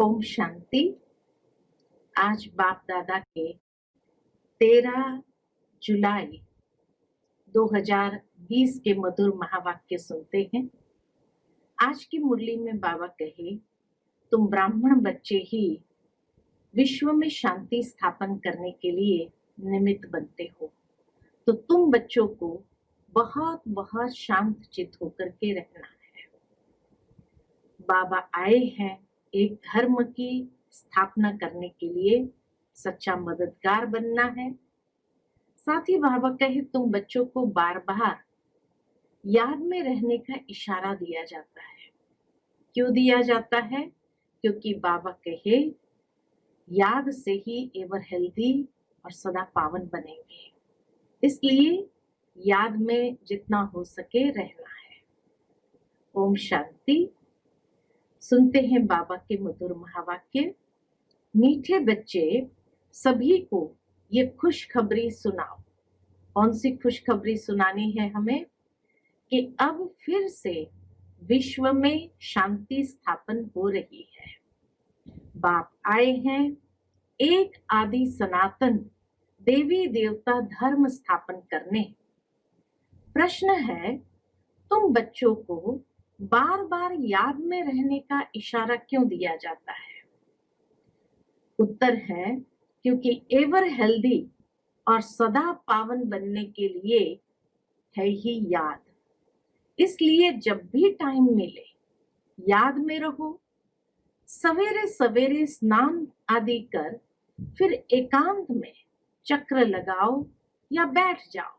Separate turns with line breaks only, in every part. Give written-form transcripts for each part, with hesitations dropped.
ओम शांति। आज बाप दादा के 13 जुलाई 2020 के मधुर महावाक्य सुनते हैं। आज की मुरली में बाबा कहे, तुम ब्राह्मण बच्चे ही विश्व में शांति स्थापन करने के लिए निमित्त बनते हो, तो तुम बच्चों को बहुत बहुत शांत चित्त होकर के रहना है। बाबा आए हैं एक धर्म की स्थापना करने के लिए, सच्चा मददगार बनना है। साथ ही बाबा कहे, तुम बच्चों को बार बार याद में रहने का इशारा दिया जाता है। क्यों दिया जाता है? क्योंकि बाबा कहे, याद से ही एवर हेल्दी और सदा पावन बनेंगे, इसलिए याद में जितना हो सके रहना है। ओम शांति। सुनते हैं बाबा के मधुर महावाक्य। मीठे बच्चे, सभी को ये खुशखबरी सुनाओ। कौन सी खुशखबरी सुनानी है हमें? कि अब फिर से विश्व में शांति स्थापन हो रही है। बाप आए हैं एक आदि सनातन देवी देवता धर्म स्थापन करने। प्रश्न है, तुम बच्चों को बार बार याद में रहने का इशारा क्यों दिया जाता है? उत्तर है, क्योंकि एवर हेल्दी और सदा पावन बनने के लिए है ही याद। इसलिए जब भी टाइम मिले याद में रहो। सवेरे सवेरे स्नान आदि कर फिर एकांत में चक्र लगाओ या बैठ जाओ।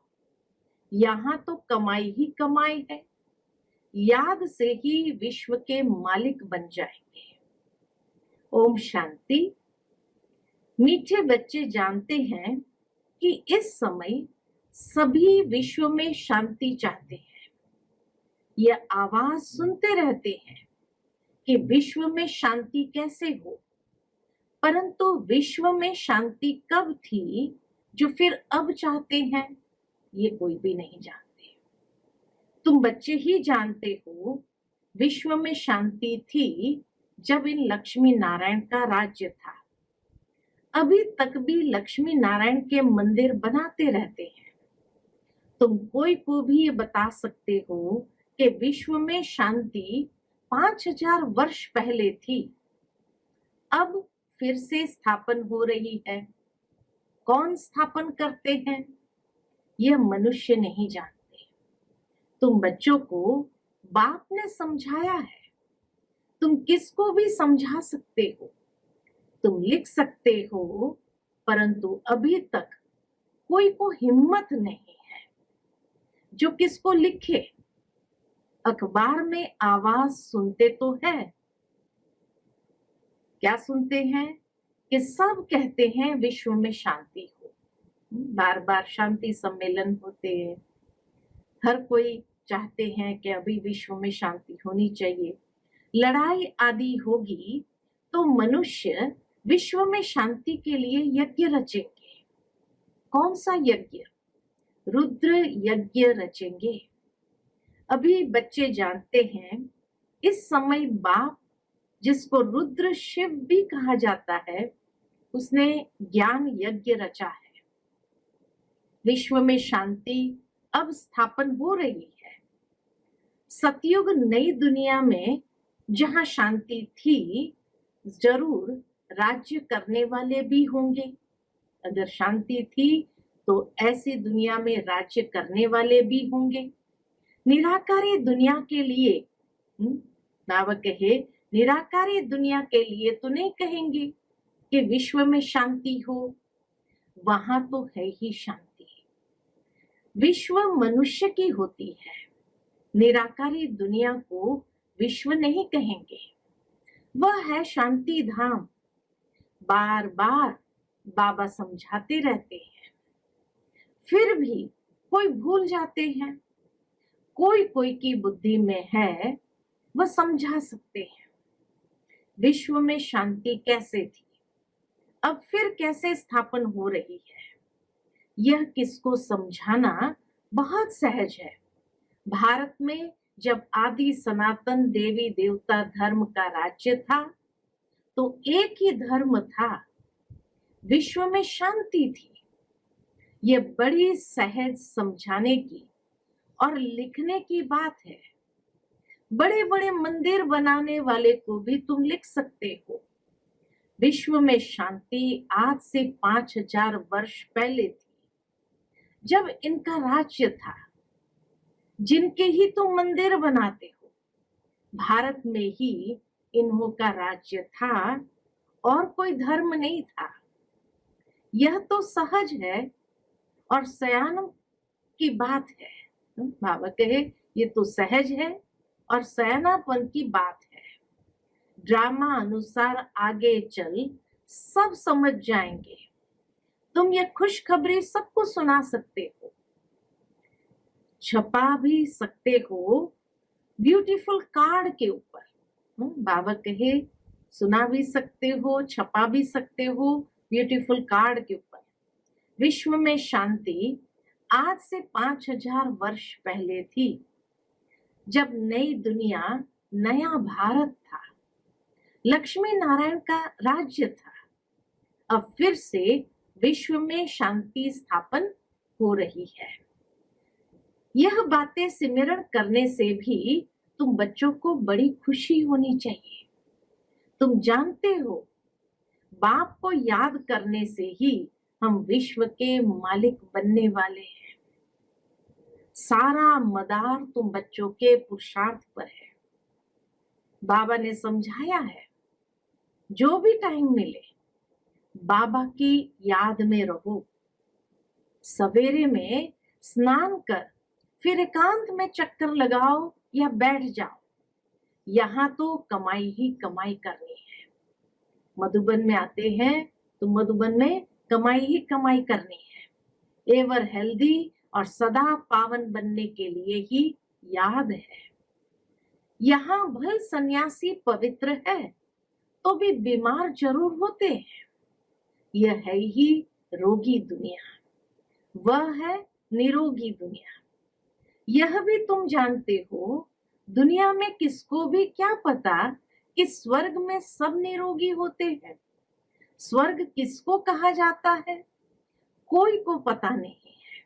यहाँ तो कमाई ही कमाई है। याद से ही विश्व के मालिक बन जाएंगे। ओम शांति। मीठे बच्चे जानते हैं कि इस समय सभी विश्व में शांति चाहते हैं। यह आवाज सुनते रहते हैं कि विश्व में शांति कैसे हो, परंतु विश्व में शांति कब थी जो फिर अब चाहते हैं, ये कोई भी नहीं जानते। तुम बच्चे ही जानते हो, विश्व में शांति थी जब इन लक्ष्मी नारायण का राज्य था। अभी तक भी लक्ष्मी नारायण के मंदिर बनाते रहते हैं। तुम कोई को भी ये बता सकते हो कि विश्व में शांति 5000 वर्ष पहले थी, अब फिर से स्थापन हो रही है। कौन स्थापन करते हैं, यह मनुष्य नहीं जानते। तुम बच्चों को बाप ने समझाया है। तुम किसको भी समझा सकते हो, तुम लिख सकते हो, परंतु अभी तक कोई को हिम्मत नहीं है जो किसको लिखे। अखबार में आवाज सुनते तो है, क्या सुनते हैं कि सब कहते हैं विश्व में शांति हो। बार बार शांति सम्मेलन होते हैं। हर कोई चाहते हैं कि अभी विश्व में शांति होनी चाहिए। लड़ाई आदि होगी तो मनुष्य विश्व में शांति के लिए यज्ञ रचेंगे। कौन सा यज्ञ? रुद्र यज्ञ रचेंगे। अभी बच्चे जानते हैं, इस समय बाप, जिसको रुद्र शिव भी कहा जाता है, उसने ज्ञान यज्ञ रचा है। विश्व में शांति अब स्थापन हो रही है। सतयुग नई दुनिया में जहां शांति थी, जरूर राज्य करने वाले भी होंगे। अगर शांति थी तो ऐसी दुनिया में राज्य करने वाले भी होंगे। निराकारी दुनिया के लिए बाबा कहे, निराकारी दुनिया के लिए तो नहीं कहेंगे कि विश्व में शांति हो, वहां तो है ही शांति। विश्व मनुष्य की होती है। निराकारी दुनिया को विश्व नहीं कहेंगे, वह है शांति धाम। बार बार बाबा समझाते रहते हैं, फिर भी कोई भूल जाते हैं। कोई कोई की बुद्धि में है, वह समझा सकते हैं विश्व में शांति कैसे थी, अब फिर कैसे स्थापन हो रही है। यह किसको समझाना बहुत सहज है। भारत में जब आदि सनातन देवी देवता धर्म का राज्य था, तो एक ही धर्म था, विश्व में शांति थी। ये बड़ी सहज समझाने की और लिखने की बात है। बड़े बड़े मंदिर बनाने वाले को भी तुम लिख सकते हो, विश्व में शांति आज से 5000 वर्ष पहले थी, जब इनका राज्य था, जिनके ही तुम मंदिर बनाते हो। भारत में ही इन्हों का राज्य था और कोई धर्म नहीं था। यह तो सहज है और सयान की बात है। बाबा कहे ये तो सहज है और सयानापन की बात है। ड्रामा अनुसार आगे चल सब समझ जाएंगे। तुम ये खुशखबरी सबको सुना सकते हो, छपा भी सकते हो ब्यूटीफुल कार्ड के ऊपर। बाबा कहे सुना भी सकते हो, छपा भी सकते हो ब्यूटीफुल कार्ड के ऊपर। विश्व में शांति आज से 5000 वर्ष पहले थी, जब नई दुनिया, नया भारत था, लक्ष्मी नारायण का राज्य था। अब फिर से विश्व में शांति स्थापन हो रही है। यह बातें सिमरण करने से भी तुम बच्चों को बड़ी खुशी होनी चाहिए। तुम जानते हो, बाप को याद करने से ही हम विश्व के मालिक बनने वाले हैं। सारा मदार तुम बच्चों के पुरुषार्थ पर है। बाबा ने समझाया है, जो भी टाइम मिले बाबा की याद में रहो। सवेरे में स्नान कर फिर एकांत में चक्कर लगाओ या बैठ जाओ। यहाँ तो कमाई ही कमाई करनी है। मधुबन में आते हैं तो मधुबन में कमाई ही कमाई करनी है। एवर हेल्दी और सदा पावन बनने के लिए ही याद है। यहाँ भल सन्यासी पवित्र है तो भी बीमार जरूर होते हैं। यह है ही रोगी दुनिया, वह है निरोगी दुनिया। यह भी तुम जानते हो, दुनिया में किसको भी क्या पता कि स्वर्ग में सब निरोगी होते हैं। स्वर्ग किसको कहा जाता है, कोई को पता नहीं है।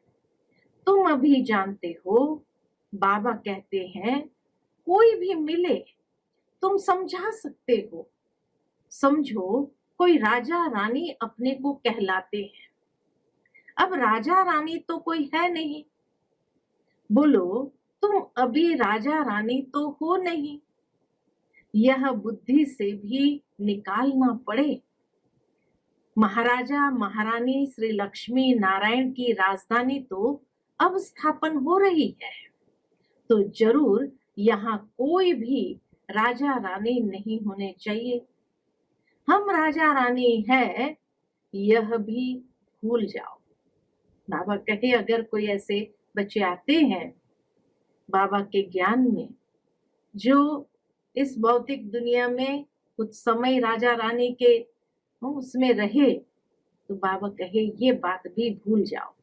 तुम अभी जानते हो, बाबा कहते हैं कोई भी मिले तुम समझा सकते हो। समझो कोई राजा रानी अपने को कहलाते हैं। अब राजा रानी तो कोई है नहीं। बोलो तुम अभी राजा रानी तो हो नहीं। यह बुद्धि से भी निकालना पड़े। महाराजा महारानी श्री लक्ष्मी नारायण की राजधानी तो अब स्थापन हो रही है, तो जरूर यहाँ कोई भी राजा रानी नहीं होने चाहिए। हम राजा रानी है यह भी भूल जाओ। बाबा कहे अगर कोई ऐसे बच्चे आते हैं बाबा के ज्ञान में, जो इस भौतिक दुनिया में कुछ समय राजा रानी के उसमें रहे, तो बाबा कहे ये बात भी भूल जाओ।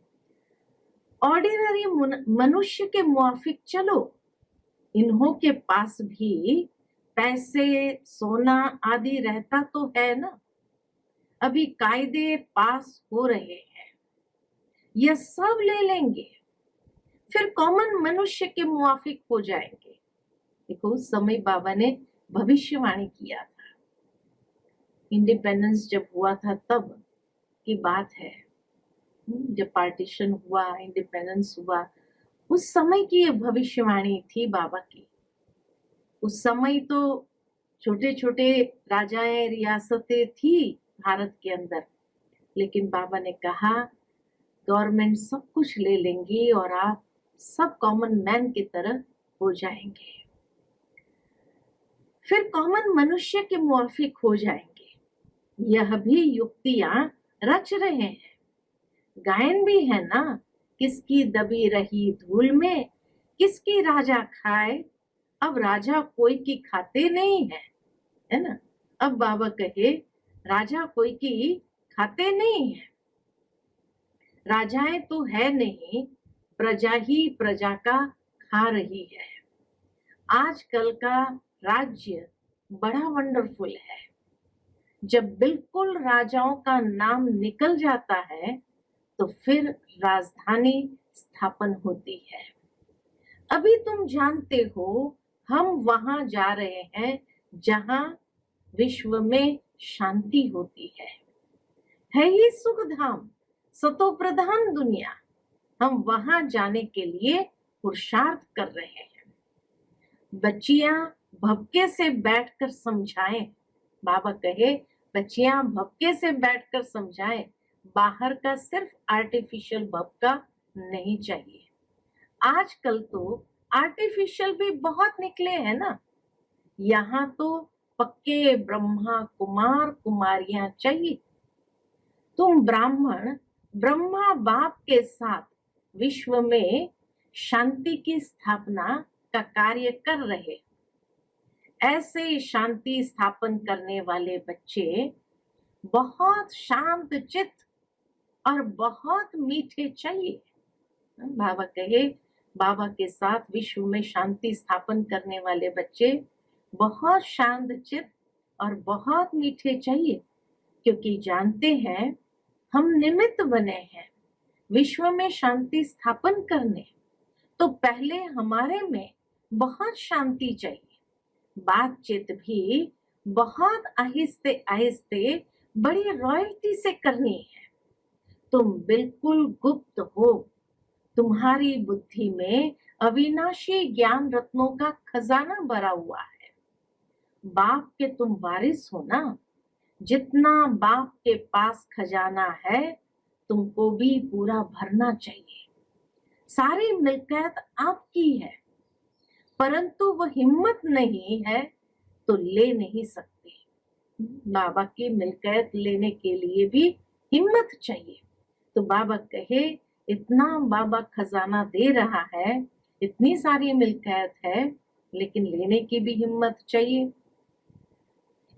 ऑर्डिनरी मनुष्य के मुआफिक चलो। इन्हों के पास भी पैसे सोना आदि रहता तो है ना। अभी कायदे पास हो रहे हैं, यह सब ले लेंगे, फिर कॉमन मनुष्य के मुआफिक हो जाएंगे। देखो उस समय बाबा ने भविष्यवाणी किया था। इंडिपेंडेंस जब हुआ था तब की बात है, जब पार्टीशन हुआ, इंडिपेंडेंस हुआ, उस समय की ये भविष्यवाणी थी बाबा की। उस समय तो छोटे छोटे राजाएं रियासतें थी भारत के अंदर, लेकिन बाबा ने कहा गवर्नमेंट सब कुछ ले लेंगी और आप सब कॉमन मैन की तरह हो जाएंगे, फिर कॉमन मनुष्य के मुआफिक हो जाएंगे। यह भी युक्तियां रच रहे हैं। गायन भी है ना, किसकी दबी रही धूल में किसकी राजा खाए। अब राजा कोई की खाते नहीं है ना। अब बाबा कहे राजा कोई की खाते नहीं है। राजाएं तो है नहीं, प्रजा ही प्रजा का खा रही है। आजकल का राज्य बड़ा वंडरफुल है। जब बिल्कुल राजाओं का नाम निकल जाता है तो फिर राजधानी स्थापन होती है। अभी तुम जानते हो हम वहां जा रहे हैं जहां विश्व में शांति होती है ही सुख धाम, सतो प्रधान दुनिया। हम वहां जाने के लिए पुरुषार्थ कर रहे हैं। बच्चियां भपके से बैठकर समझाएं, बाबा कहे बच्चियां भपके से बैठकर समझाएं, बाहर का सिर्फ आर्टिफिशियल भपका नहीं चाहिए। आजकल तो आर्टिफिशियल भी बहुत निकले हैं ना। यहाँ तो पक्के ब्रह्मा कुमार कुमारियां चाहिए। तुम ब्राह्मण ब्रह्मा बाप के साथ विश्व में शांति की स्थापना का कार्य कर रहे। ऐसे शांति स्थापन करने वाले बच्चे बहुत शांत चित्त और बहुत मीठे चाहिए। बाबा कहे बाबा के साथ विश्व में शांति स्थापन करने वाले बच्चे बहुत शांत चित्त और बहुत मीठे चाहिए, क्योंकि जानते हैं हम निमित्त बने हैं विश्व में शांति स्थापन करने। तो पहले हमारे में बहुत शांति चाहिए। बातचीत भी बहुत आहिस्ते आहिस्ते बड़ी रॉयल्टी से करनी है। तुम बिल्कुल गुप्त हो। तुम्हारी बुद्धि में अविनाशी ज्ञान रत्नों का खजाना भरा हुआ है। बाप के तुम वारिस हो ना। जितना बाप के पास खजाना है तुमको भी पूरा भरना चाहिए। सारी मिल्कियत आपकी है, परंतु वह हिम्मत नहीं है तो ले नहीं सकते। बाबा की मिल्कियत लेने के लिए भी हिम्मत चाहिए। तो बाबा कहे इतना बाबा खजाना दे रहा है, इतनी सारी मिल्कियत है, लेकिन लेने की भी हिम्मत चाहिए।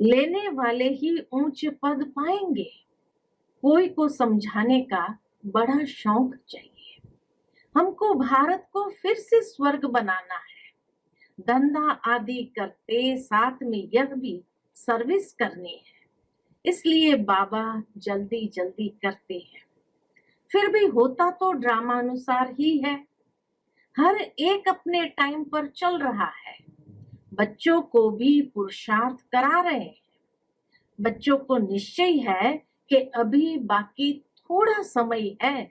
लेने वाले ही ऊंच पद पाएंगे। कोई को समझाने का बड़ा शौक चाहिए। हमको भारत को फिर से स्वर्ग बनाना है। धंधा आदि करते साथ में यह भी सर्विस करनी है। इसलिए बाबा जल्दी जल्दी करते हैं। फिर भी होता तो ड्रामा अनुसार ही है। हर एक अपने टाइम पर चल रहा है। बच्चों को भी पुरुषार्थ करा रहे हैं। बच्चों को निश्चय है कि अभी बाकी थोड़ा समय है।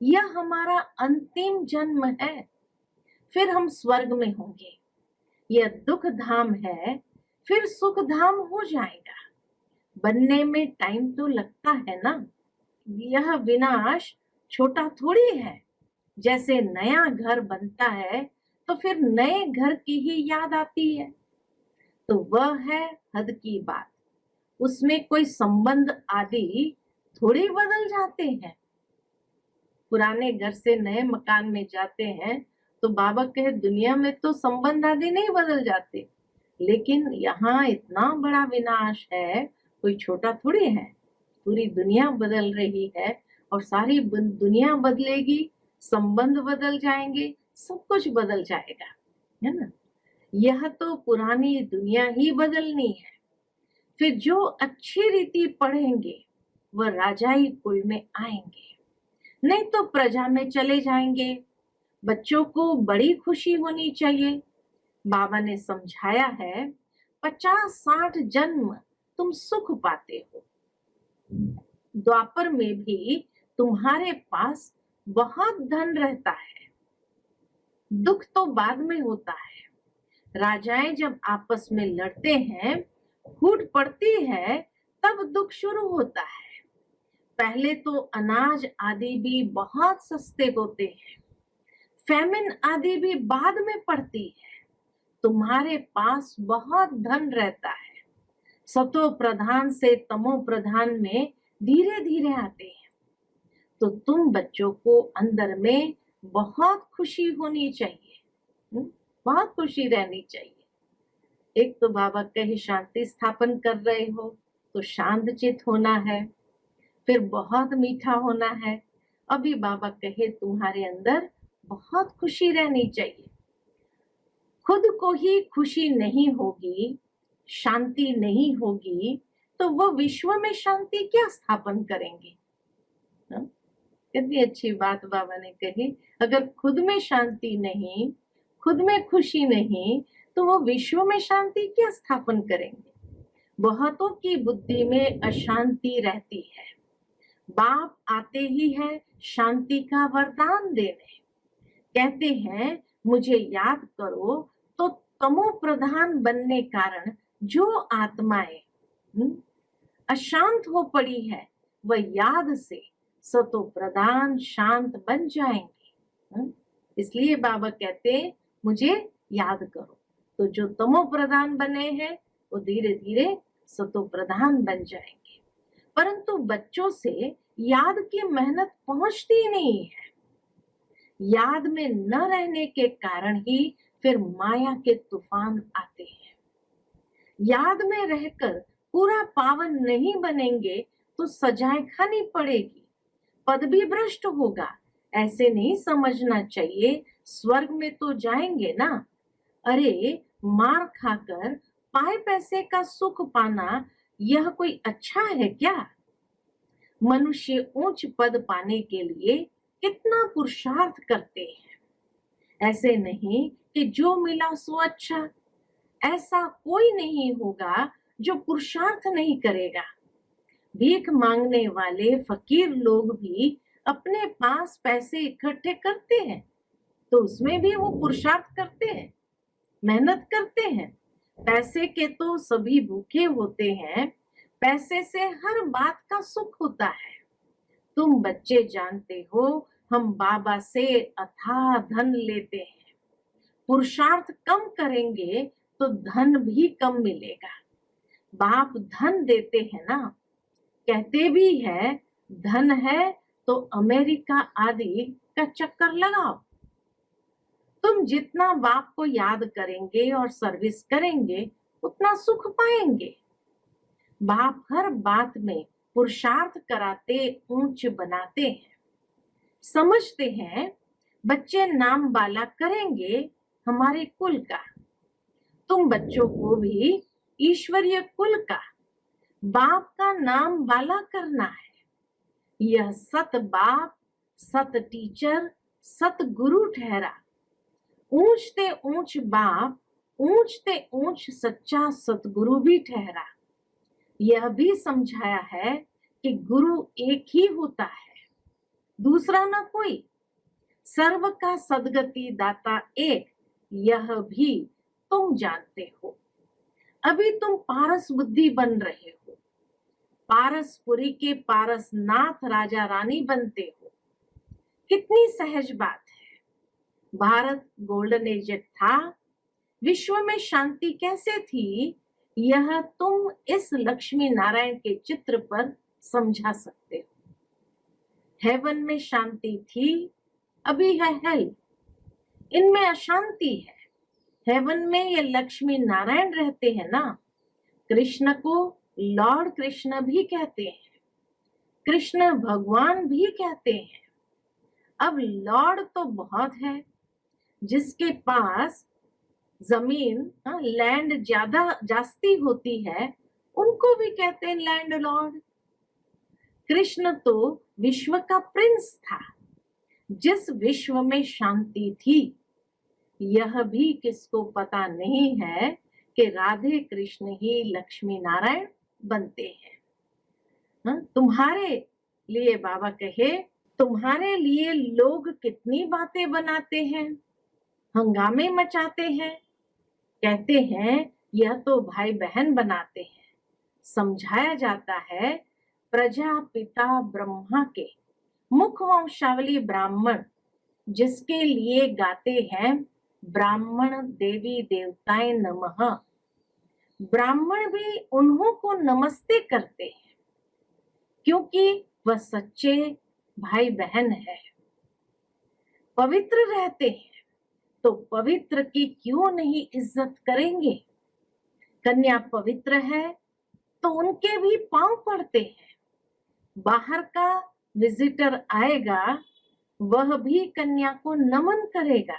यह हमारा अंतिम जन्म है, फिर हम स्वर्ग में होंगे। यह दुख धाम है, फिर सुख धाम हो जाएगा। बनने में टाइम तो लगता है ना। यह विनाश छोटा थोड़ी है। जैसे नया घर बनता है तो फिर नए घर की ही याद आती है। तो वह है हद की बात। उसमें कोई संबंध आदि थोड़ी बदल जाते हैं। पुराने घर से नए मकान में जाते हैं तो बाबा कहे दुनिया में तो संबंध आदि नहीं बदल जाते, लेकिन यहाँ इतना बड़ा विनाश है, कोई छोटा थोड़ी है। पूरी दुनिया बदल रही है और सारी दुनिया बदलेगी, संबंध बदल जाएंगे, सब कुछ बदल जाएगा, है ना। यह तो पुरानी दुनिया ही बदलनी है। फिर जो अच्छी रीति पढ़ेंगे वह राजाई कुल में आएंगे, नहीं तो प्रजा में चले जाएंगे। बच्चों को बड़ी खुशी होनी चाहिए। बाबा ने समझाया है 50-60 जन्म तुम सुख पाते हो। द्वापर में भी तुम्हारे पास बहुत धन रहता है। दुख तो बाद में होता है। राजाएं जब आपस में लड़ते हैं, फूट पड़ती है, तब दुख शुरू होता है। पहले तो अनाज आदि भी बहुत सस्ते होते हैं। फैमिन आदि भी बाद में पड़ती है। तुम्हारे पास बहुत धन रहता है। सतो प्रधान से तमो प्रधान में धीरे धीरे आते हैं। तो तुम बच्चों को अंदर में बहुत खुशी होनी चाहिए, बहुत खुशी रहनी चाहिए। एक तो बाबा कहे शांति स्थापन कर रहे हो तो शांत चित होना है, फिर बहुत मीठा होना है। अभी बाबा कहे तुम्हारे अंदर बहुत खुशी रहनी चाहिए। खुद को ही खुशी नहीं होगी, शांति नहीं होगी, तो तो वो विश्व में शांति क्या स्थापन करेंगे? हाँ? कितनी अच्छी बात बाबा ने कही। अगर खुद में शांति नहीं, खुद में खुशी नहीं, तो वो विश्व में शांति क्या स्थापन करेंगे? बहुतों की बुद्धि में अशांति रहती है। बाप आते ही है शांति का वरदान देने। कहते हैं मुझे याद करो, तो तमो प्रधान बनने कारण जो आत्माएं अशांत हो पड़ी है, वह याद से सतो प्रधान शांत बन जाएंगे। इसलिए बाबा कहते मुझे याद करो, तो जो तमो प्रधान बने हैं वो धीरे धीरे सतो प्रधान बन जाएंगे। परंतु बच्चों से याद की मेहनत पहुंचती नहीं है। याद में न रहने के कारण ही फिर माया के तूफान आते हैं। याद में रहकर पूरा पावन नहीं बनेंगे तो सजाएं खानी पड़ेगी, पद भी भ्रष्ट होगा। ऐसे नहीं समझना चाहिए स्वर्ग में तो जाएंगे ना। अरे मार खाकर पाए पैसे का सुख पाना यह कोई अच्छा है क्या? मनुष्य ऊंच पद पाने के लिए कितना पुरुषार्थ करते हैं। ऐसे नहीं कि जो मिला सो अच्छा। ऐसा कोई नहीं होगा जो पुरुषार्थ नहीं करेगा। भीख मांगने वाले फकीर लोग भी अपने पास पैसे इकट्ठे करते हैं, तो उसमें भी वो पुरुषार्थ करते हैं, मेहनत करते हैं। पैसे के तो सभी भूखे होते हैं, पैसे से हर बात का सुख होता है। तुम बच्चे जानते हो हम बाबा से अथाह धन लेते हैं। पुरुषार्थ कम करेंगे तो धन भी कम मिलेगा। बाप धन देते हैं ना, कहते भी है धन है तो अमेरिका आदि का चक्कर लगाओ। तुम जितना बाप को याद करेंगे और सर्विस करेंगे उतना सुख पाएंगे। बाप हर बात में पुरुषार्थ कराते ऊंच बनाते हैं। समझते हैं बच्चे नाम बाला करेंगे हमारे कुल का। तुम बच्चों को भी ईश्वरीय कुल का, बाप का नाम बाला करना है। यह सत बाप, सत टीचर, सत गुरु ठहरा। ऊंचते ऊंच बाप, ऊंचते ऊंच सच्चा सतगुरु भी ठहरा। यह भी समझाया है कि गुरु एक ही होता है, दूसरा न कोई। सर्व का सदगति दाता एक, यह भी तुम जानते हो। अभी तुम पारस बुद्धि बन रहे हो, पारसपुरी के पारसनाथ राजा रानी बनते हो। कितनी सहज बात है। भारत गोल्डन एज था, विश्व में शांति कैसे थी, यह तुम इस लक्ष्मी नारायण के चित्र पर समझा सकते हो। हेवन में शांति थी, अभी है हेल, इनमें अशांति है। हेवन में ये लक्ष्मी नारायण रहते हैं ना। कृष्ण को लॉर्ड कृष्ण भी कहते हैं, कृष्ण भगवान भी कहते हैं। अब लॉर्ड तो बहुत है, जिसके पास जमीन लैंड ज्यादा जास्ती होती है उनको भी कहते हैं लैंड लॉर्ड। कृष्ण तो विश्व का प्रिंस था। जिस विश्व में शांति थी, यह भी किसको पता नहीं है कि राधे कृष्ण ही लक्ष्मी नारायण बनते हैं। तुम्हारे लिए बाबा कहे, तुम्हारे लिए लोग कितनी बातें बनाते हैं, हंगामे मचाते हैं। कहते हैं यह तो भाई बहन बनाते हैं। समझाया जाता है प्रजापिता ब्रह्मा के मुख वंशावली ब्राह्मण, जिसके लिए गाते हैं ब्राह्मण देवी देवताएं नमः। ब्राह्मण भी उन्हों को नमस्ते करते हैं, क्योंकि वह सच्चे भाई बहन है। पवित्र रहते हैं तो पवित्र की क्यों नहीं इज्जत करेंगे। कन्या पवित्र है तो उनके भी पांव पड़ते हैं। बाहर का विजिटर आएगा, वह भी कन्या को नमन करेगा।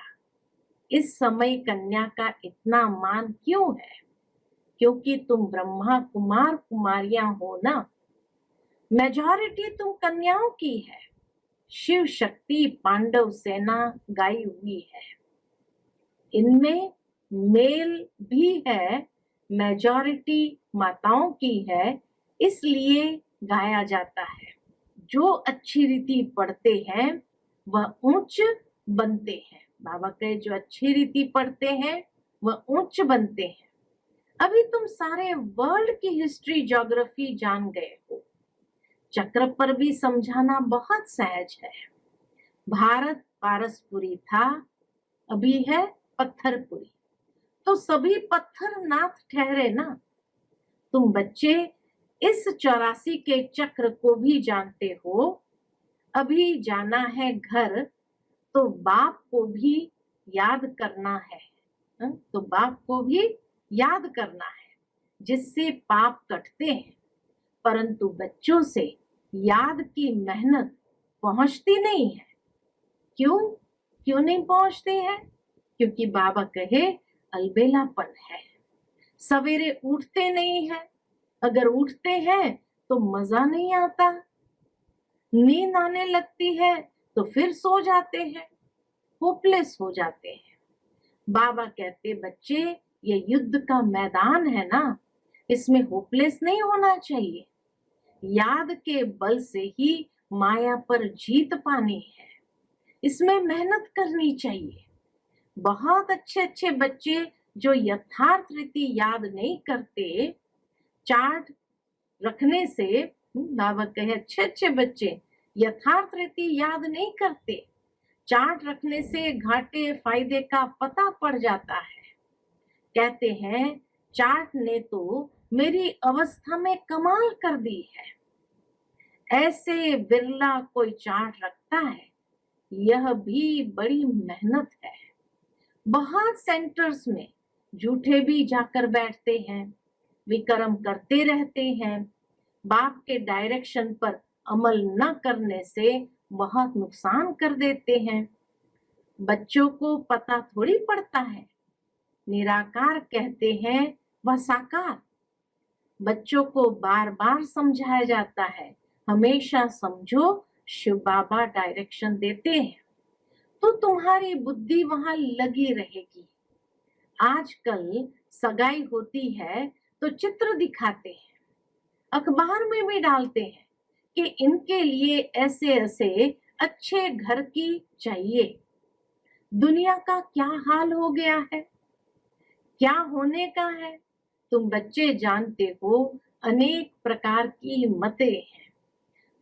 इस समय कन्या का इतना मान क्यों है? क्योंकि तुम ब्रह्मा कुमार कुमारियां हो ना। मेजॉरिटी तुम कन्याओं की है। शिव शक्ति पांडव सेना गाई हुई है। इनमें मेल भी है, मेजॉरिटी माताओं की है, इसलिए गाया जाता है। जो अच्छी रीति पढ़ते हैं वह ऊंच बनते हैं। बाबा कहे जो अच्छी रीति पढ़ते हैं वह ऊंच बनते हैं। अभी तुम सारे वर्ल्ड की हिस्ट्री ज्योग्राफी जान गए हो। चक्र पर भी समझाना बहुत सहज है। भारत पारसपुरी था, अभी है पत्थरपुरी। तो सभी पत्थर नाथ ठहरे ना। तुम बच्चे इस 84 के चक्र को भी जानते हो। अभी जाना है घर तो बाप को भी याद करना है। तो बाप को भी याद करना है, जिससे पाप कटते हैं। परंतु बच्चों से याद की मेहनत पहुंचती नहीं है। क्यों क्यों नहीं पहुंचती है? क्योंकि बाबा कहे अलबेलापन है। सवेरे उठते नहीं है। अगर उठते हैं तो मजा नहीं आता। नींद आने लगती है तो फिर सो जाते हैं, होपलेस हो जाते हैं। बाबा कहते बच्चे ये युद्ध का मैदान है ना, इसमें होपलेस नहीं होना चाहिए। याद के बल से ही माया पर जीत पानी है। इसमें मेहनत करनी चाहिए। बहुत अच्छे अच्छे बच्चे जो यथार्थ रीति याद नहीं करते, चार्ट रखने से, बाबा कहे अच्छे अच्छे बच्चे यथार्थ रीति याद नहीं करते, चार्ट रखने से घाटे फायदे का पता पड़ जाता है। कहते हैं चार्ट ने तो मेरी अवस्था में कमाल कर दी है। ऐसे बिरला कोई चार्ट रखता है, यह भी बड़ी मेहनत है। बहुत सेंटर्स में झूठे भी जाकर बैठते हैं, विक्रम करते रहते हैं। बाप के डायरेक्शन पर अमल न करने से बहुत नुकसान कर देते हैं। बच्चों को पता थोड़ी पड़ता है। निराकार कहते हैं वह साकार। बच्चों को बार बार समझाया जाता है, हमेशा समझो शिव बाबा डायरेक्शन देते हैं, तो तुम्हारी बुद्धि वहां लगी रहेगी। आजकल सगाई होती है तो चित्र दिखाते हैं, अखबार में भी डालते हैं कि इनके लिए ऐसे ऐसे अच्छे घर की चाहिए। दुनिया का क्या हाल हो गया है, क्या होने का है, तुम बच्चे जानते हो। अनेक प्रकार की मतें हैं।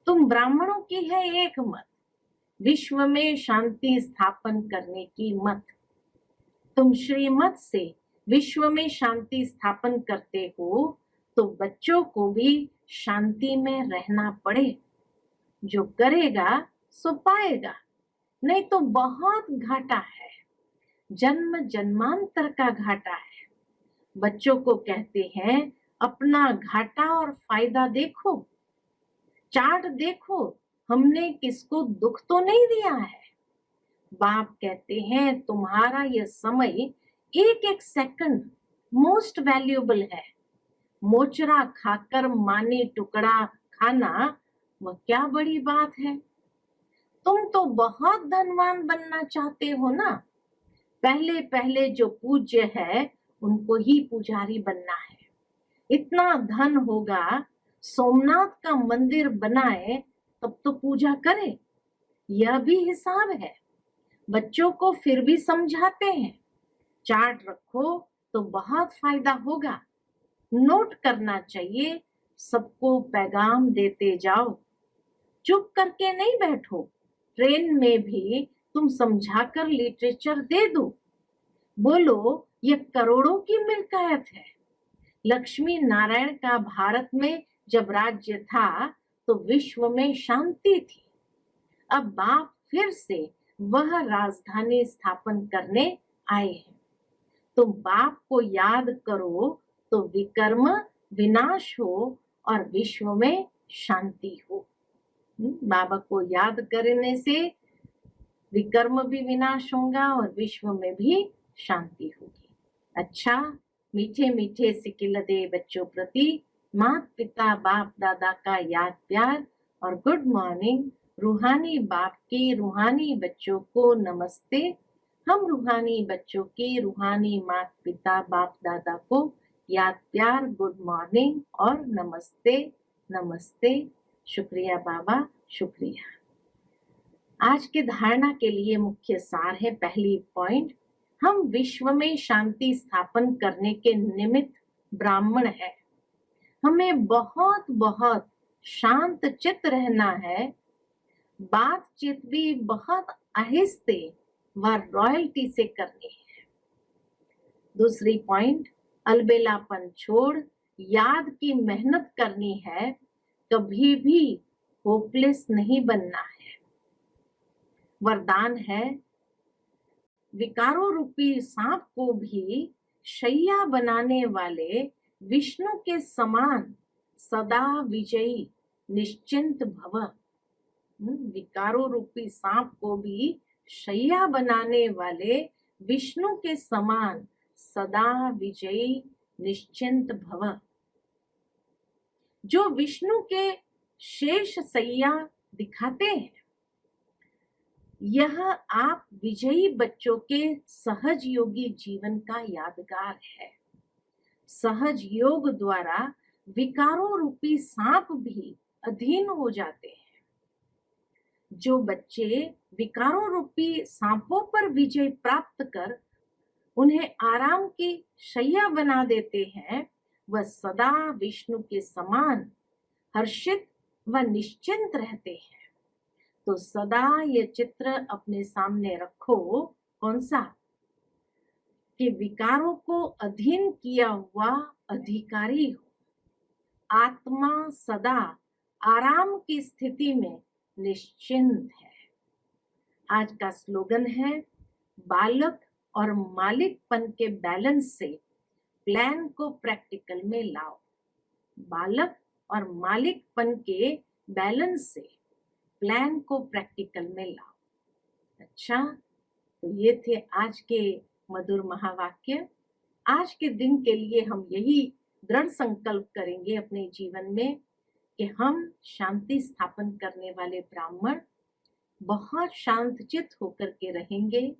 तुम ब्राह्मणों की है एक मत, विश्व में शांति स्थापन करने की मत। तुम श्रीमत से विश्व में शांति स्थापन करते हो, तो बच्चों को भी शांति में रहना पड़े। जो करेगा सो पाएगा, नहीं तो बहुत घाटा है, जन्म जन्मांतर का घाटा है। बच्चों को कहते हैं अपना घाटा और फायदा देखो, चार्ट देखो, हमने किसको दुख तो नहीं दिया है। बाप कहते हैं तुम्हारा यह समय एक एक सेकंड मोस्ट वैल्यूएबल है। मोचरा खाकर मानी टुकड़ा खाना वह क्या बड़ी बात है। तुम तो बहुत धनवान बनना चाहते हो ना। पहले पहले जो पूज्य है उनको ही पुजारी बनना है। इतना धन होगा, सोमनाथ का मंदिर बनाए तब तो पूजा करे। यह भी हिसाब है। बच्चों को फिर भी समझाते हैं, चार्ट रखो तो बहुत फायदा होगा। नोट करना चाहिए, सबको पैगाम देते जाओ। चुप करके नहीं बैठो। ट्रेन में भी तुम समझाकर लिटरेचर दे दो। बोलो ये करोड़ों की मिल्कियत है। लक्ष्मी नारायण का भारत में जब राज्य था तो विश्व में शांति थी। अब बाप फिर से वह राजधानी स्थापन करने आए हैं। तुम बाप को याद करो तो विकर्म विनाश हो और विश्व में शांति हो। बाबा को याद करने से विकर्म भी विनाश होगा और विश्व में भी शांति होगी। अच्छा, मीठे मीठे सिकिलदे बच्चों प्रति माता पिता बाप दादा का याद प्यार और गुड मॉर्निंग। रूहानी बाप के रूहानी बच्चों को नमस्ते। हम रूहानी बच्चों के रूहानी माता पिता बाप दादा को याद प्यार, गुड मॉर्निंग और नमस्ते नमस्ते। शुक्रिया बाबा, शुक्रिया। आज के धारणा के लिए मुख्य सार है, पहली पॉइंट, हम विश्व में शांति स्थापन करने के निमित्त ब्राह्मण है। हमें बहुत बहुत शांत चित्त रहना है, बातचीत भी बहुत आहिस्ते व रॉयल्टी से करनी है। दूसरी पॉइंट, अलबेलापन छोड़ याद की मेहनत करनी है, कभी भी होपलेस नहीं बनना है। वरदान है, विकारों रूपी सांप को भी शैया बनाने वाले विष्णु के समान सदा विजयी निश्चिंत भव। विकारों रूपी सांप को भी शैया बनाने वाले विष्णु के समान सदा विजयी निश्चिंत भव। जो विष्णु के शेष सैया दिखाते हैं, यह आप विजयी बच्चों के सहज योगी जीवन का यादगार है। सहज योग द्वारा विकारों रूपी सांप भी अधीन हो जाते हैं। जो बच्चे विकारों रूपी सांपों पर विजय प्राप्त कर उन्हें आराम की शैया बना देते हैं, वह सदा विष्णु के समान हर्षित व निश्चिंत रहते हैं। तो सदा ये चित्र अपने सामने रखो। कौन सा? कि विकारों को अधीन किया हुआ अधिकारी हो। आत्मा सदा आराम की स्थिति में निश्चिंत है। आज का स्लोगन है, बालक और मालिकपन के बैलेंस से प्लान को प्रैक्टिकल में लाओ। बालक और मालिकपन के बैलेंस से प्लान को प्रैक्टिकल में लाओ। अच्छा, तो ये थे आज के मधुर महावाक्य। आज के दिन के लिए हम यही दृढ़ संकल्प करेंगे अपने जीवन में कि हम शांति स्थापन करने वाले ब्राह्मण बहुत शांतचित्त होकर के रहेंगे,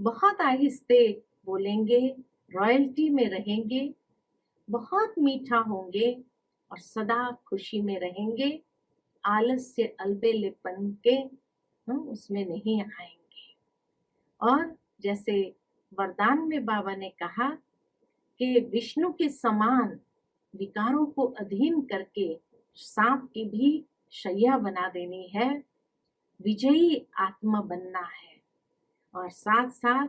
बहुत आहिस्ते बोलेंगे, रॉयल्टी में रहेंगे, बहुत मीठा होंगे और सदा खुशी में रहेंगे। आलस्य अलबेलेपन के उसमें नहीं आएंगे। और जैसे वरदान में बाबा ने कहा कि विष्णु के समान विकारों को अधीन करके सांप की भी शैया बना देनी है, विजयी आत्मा बनना है, और साथ साथ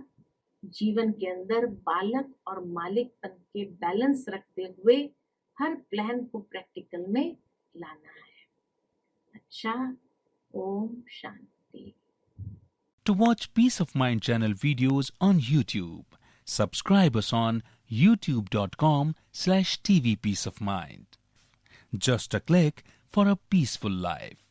जीवन के अंदर बालक और मालिकपन के बैलेंस रखते हुए हर प्लान को प्रैक्टिकल में लाना है। अच्छा, Om Shanti.
To watch Peace of Mind channel videos on YouTube, subscribe us on youtube.com/tvpeaceofmind. Just a click for a peaceful life.